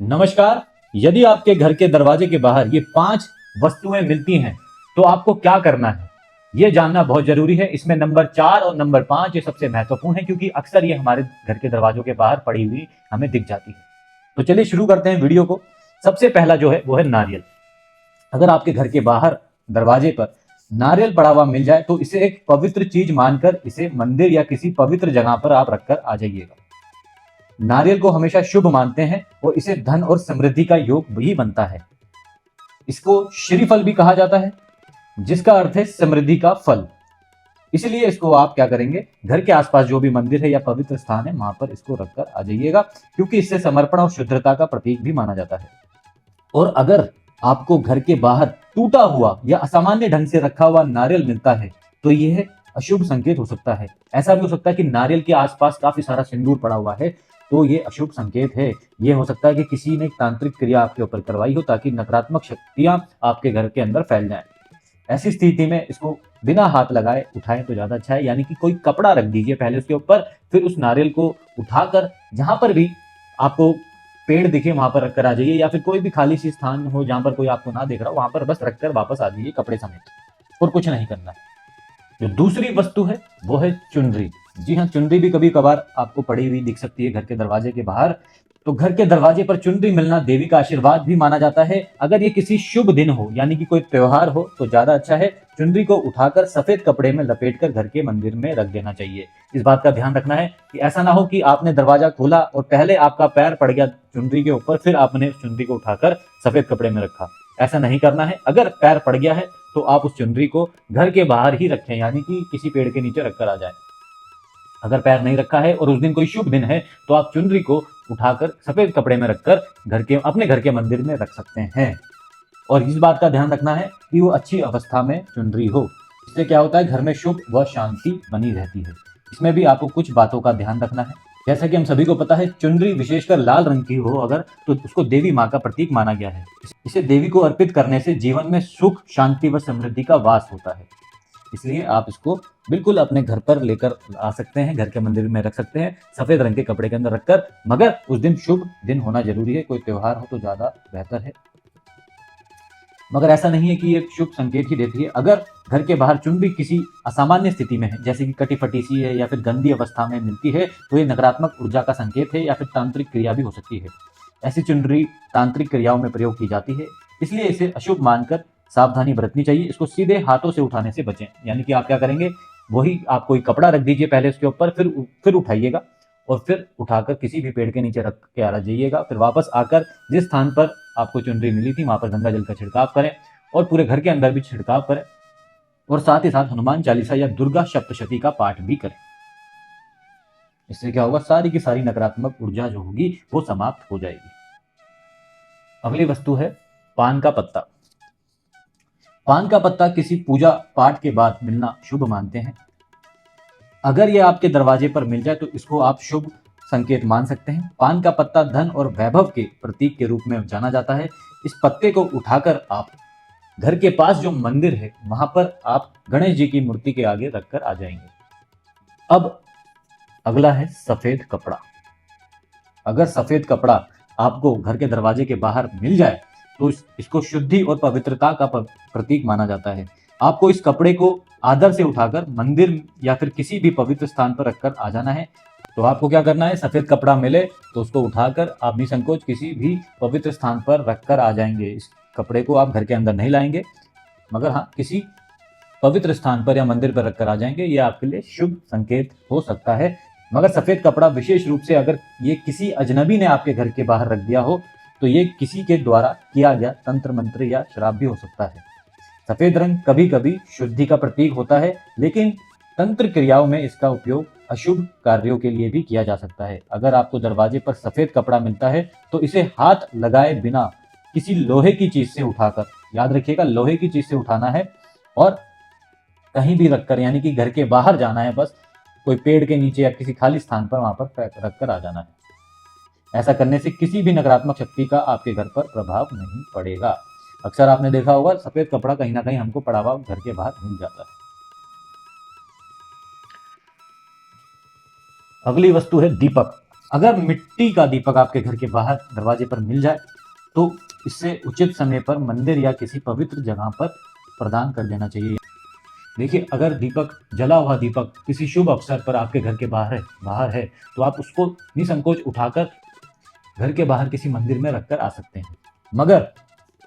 नमस्कार। यदि आपके घर के दरवाजे के बाहर ये 5 वस्तुएं मिलती हैं तो आपको क्या करना है, ये जानना बहुत जरूरी है। इसमें नंबर 4 और नंबर 5 ये सबसे महत्वपूर्ण है क्योंकि अक्सर ये हमारे घर के दरवाजों के बाहर पड़ी हुई हमें दिख जाती है। तो चलिए शुरू करते हैं वीडियो को। सबसे पहला जो है वो है नारियल। अगर आपके घर के बाहर दरवाजे पर नारियल पड़ा हुआ मिल जाए तो इसे एक पवित्र चीज मानकर इसे मंदिर या किसी पवित्र जगह पर आप रखकर आ जाइएगा। नारियल को हमेशा शुभ मानते हैं और इसे धन और समृद्धि का योग भी बनता है। इसको श्रीफल भी कहा जाता है जिसका अर्थ है समृद्धि का फल। इसलिए इसको आप क्या करेंगे, घर के आसपास जो भी मंदिर है या पवित्र स्थान है वहां पर इसको रखकर आ जाइएगा क्योंकि इससे समर्पण और शुद्धता का प्रतीक भी माना जाता है। और अगर आपको घर के बाहर टूटा हुआ या असामान्य ढंग से रखा हुआ नारियल मिलता है तो यह अशुभ संकेत हो सकता है। ऐसा भी हो सकता है कि नारियल के आसपास काफी सारा सिंदूर पड़ा हुआ है तो ये अशुभ संकेत है। ये हो सकता है कि किसी ने एक तांत्रिक क्रिया आपके ऊपर करवाई हो ताकि नकारात्मक शक्तियां आपके घर के अंदर फैल जाएं। ऐसी स्थिति में इसको बिना हाथ लगाए उठाएं तो ज्यादा अच्छा है, यानी कि कोई कपड़ा रख दीजिए पहले उसके ऊपर, फिर उस नारियल को उठाकर जहां पर भी आपको पेड़ दिखे वहां पर रखकर आ जाइए या फिर कोई भी खाली सी स्थान हो जहां पर कोई आपको ना देख रहा हो वहां पर बस रखकर वापस आ जाइए कपड़े समेत, और कुछ नहीं करना है। जो दूसरी वस्तु है वो है चुनरी। जी हाँ, चुनरी भी कभी कभार आपको पड़ी हुई दिख सकती है घर के दरवाजे के बाहर। तो घर के दरवाजे पर चुनरी मिलना देवी का आशीर्वाद भी माना जाता है। अगर ये किसी शुभ दिन हो यानी कि कोई त्योहार हो तो ज्यादा अच्छा है। चुनरी को उठाकर सफेद कपड़े में लपेटकर घर के मंदिर में रख देना चाहिए। इस बात का ध्यान रखना है कि ऐसा ना हो कि आपने दरवाजा खोला और पहले आपका पैर पड़ गया चुनरी के ऊपर, फिर आपने चुनरी को उठाकर सफेद कपड़े में रखा। ऐसा नहीं करना है। अगर पैर पड़ गया है तो आप उस चुनरी को घर के बाहर ही रखें, यानी कि किसी पेड़ के नीचे रखकर आ जाए। अगर पैर नहीं रखा है और उस दिन कोई शुभ दिन है तो आप चुनरी को उठाकर सफेद कपड़े में रखकर अपने घर के मंदिर में रख सकते हैं। और इस बात का ध्यान रखना है कि वो अच्छी अवस्था में चुनरी हो। इससे क्या होता है, घर में शुभ व शांति बनी रहती है। इसमें भी आपको कुछ बातों का ध्यान रखना है। जैसा कि हम सभी को पता है, चुनरी विशेषकर लाल रंग की हो अगर तो उसको देवी माँ का प्रतीक माना गया है। इसे देवी को अर्पित करने से जीवन में सुख, शांति व समृद्धि का वास होता है। इसलिए आप इसको बिल्कुल अपने घर पर लेकर आ सकते हैं, घर के मंदिर में रख सकते हैं सफेद रंग के कपड़े के अंदर रखकर। मगर उस दिन शुभ दिन होना जरूरी है, कोई त्योहार हो तो ज्यादा बेहतर है। मगर ऐसा नहीं है कि ये शुभ संकेत ही देती है। अगर घर के बाहर चुनरी किसी असामान्य स्थिति में है, जैसे कि कटी फटी सी है या फिर गंदी अवस्था में मिलती है, तो ये नकारात्मक ऊर्जा का संकेत है या फिर तांत्रिक क्रिया भी हो सकती है। ऐसी चुनरी तांत्रिक क्रियाओं में प्रयोग की जाती है, इसलिए इसे अशुभ मानकर सावधानी बरतनी चाहिए। इसको सीधे हाथों से उठाने से बचें। यानी कि आप क्या करेंगे, वही आप कोई कपड़ा रख दीजिए पहले उसके ऊपर, फिर उठाइएगा और फिर उठाकर किसी भी पेड़ के नीचे रख के आ जाइएगा। फिर वापस आकर जिस स्थान पर आपको चुनरी मिली थी वहां पर गंगा जल का छिड़काव करें और पूरे घर के अंदर भी छिड़काव करें, और साथ ही साथ हनुमान चालीसा या दुर्गा सप्तशती का पाठ भी करें। इससे क्या होगा, सारी की सारी नकारात्मक ऊर्जा जो होगी वो समाप्त हो जाएगी। अगली वस्तु है पान का पत्ता। पान का पत्ता किसी पूजा पाठ के बाद मिलना शुभ मानते हैं। अगर यह आपके दरवाजे पर मिल जाए तो इसको आप शुभ संकेत मान सकते हैं। पान का पत्ता धन और वैभव के प्रतीक के रूप में जाना जाता है। इस पत्ते को उठाकर आप घर के पास जो मंदिर है वहां पर आप गणेश जी की मूर्ति के आगे रखकर आ जाएंगे। अब अगला है सफेद कपड़ा। अगर सफेद कपड़ा आपको घर के दरवाजे के बाहर मिल जाए तो इसको शुद्धि और पवित्रता का प्रतीक माना जाता है। आपको इस कपड़े को आदर से उठाकर मंदिर या फिर किसी भी पवित्र स्थान पर रखकर आ जाना है। तो आपको क्या करना है, सफेद कपड़ा मिले तो उसको उठाकर आप निसंकोच किसी भी पवित्र स्थान पर रखकर आ जाएंगे। इस कपड़े को आप घर के अंदर नहीं लाएंगे, मगर हाँ किसी पवित्र स्थान पर या मंदिर पर रखकर आ जाएंगे। ये आपके लिए शुभ संकेत हो सकता है। मगर सफेद कपड़ा विशेष रूप से अगर ये किसी अजनबी ने आपके घर के बाहर रख दिया हो तो ये किसी के द्वारा किया गया तंत्र मंत्र या श्राप भी हो सकता है। सफेद रंग कभी कभी शुद्धि का प्रतीक होता है, लेकिन तंत्र क्रियाओं में इसका उपयोग अशुभ कार्यों के लिए भी किया जा सकता है। अगर आपको दरवाजे पर सफेद कपड़ा मिलता है तो इसे हाथ लगाए बिना किसी लोहे की चीज से उठाकर, याद रखिएगा लोहे की चीज से उठाना है और कहीं भी रखकर, यानी कि घर के बाहर जाना है, बस कोई पेड़ के नीचे या किसी खाली स्थान पर वहां पर रखकर आ जाना है। ऐसा करने से किसी भी नकारात्मक शक्ति का आपके घर पर प्रभाव नहीं पड़ेगा। अक्सर आपने देखा होगा सफेद कपड़ा कहीं ना कहीं हमको पड़ा हुआ घर के बाहर मिल जाता है। अगली वस्तु है दीपक। अगर मिट्टी का दीपक आपके घर के बाहर दरवाजे पर मिल जाए तो इसे उचित समय पर मंदिर या किसी पवित्र जगह पर प्रदान कर देना चाहिए। देखिए, अगर दीपक, जला हुआ दीपक किसी शुभ अवसर पर आपके घर के बाहर है तो आप उसको निसंकोच उठाकर घर के बाहर किसी मंदिर में रखकर आ सकते हैं। मगर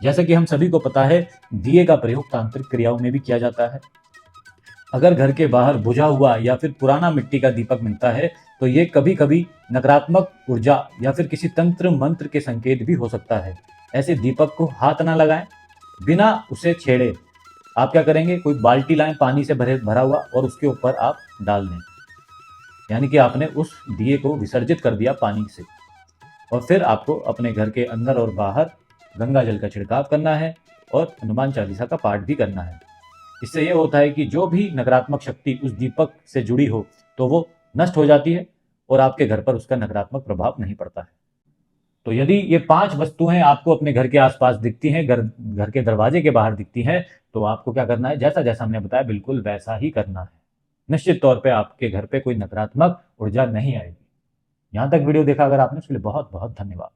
जैसा कि हम सभी को पता है, दिए का प्रयोग तांत्रिक क्रियाओं में भी किया जाता है। अगर घर के बाहर बुझा हुआ या फिर पुराना मिट्टी का दीपक मिलता है तो ये कभी कभी नकारात्मक ऊर्जा या फिर किसी तंत्र मंत्र के संकेत भी हो सकता है। ऐसे दीपक को हाथ ना लगाएं, बिना उसे छेड़े। आप क्या करेंगे, कोई बाल्टी लाएं पानी से भरा हुआ और उसके ऊपर आप डाल दें, यानी कि आपने उस दिए को विसर्जित कर दिया पानी से। और फिर आपको अपने घर के अंदर और बाहर गंगा जल का छिड़काव करना है और हनुमान चालीसा का पाठ भी करना है। इससे यह होता है कि जो भी नकारात्मक शक्ति उस दीपक से जुड़ी हो तो वो नष्ट हो जाती है और आपके घर पर उसका नकारात्मक प्रभाव नहीं पड़ता है। तो यदि ये 5 वस्तुएं आपको अपने घर के आसपास दिखती हैं, घर के दरवाजे के बाहर दिखती हैं, तो आपको क्या करना है, जैसा जैसा हमने बताया बिल्कुल वैसा ही करना है। निश्चित तौर पे आपके घर पे कोई नकारात्मक ऊर्जा नहीं आएगी। यहाँ तक वीडियो देखा अगर आपने, उसके लिए बहुत बहुत धन्यवाद।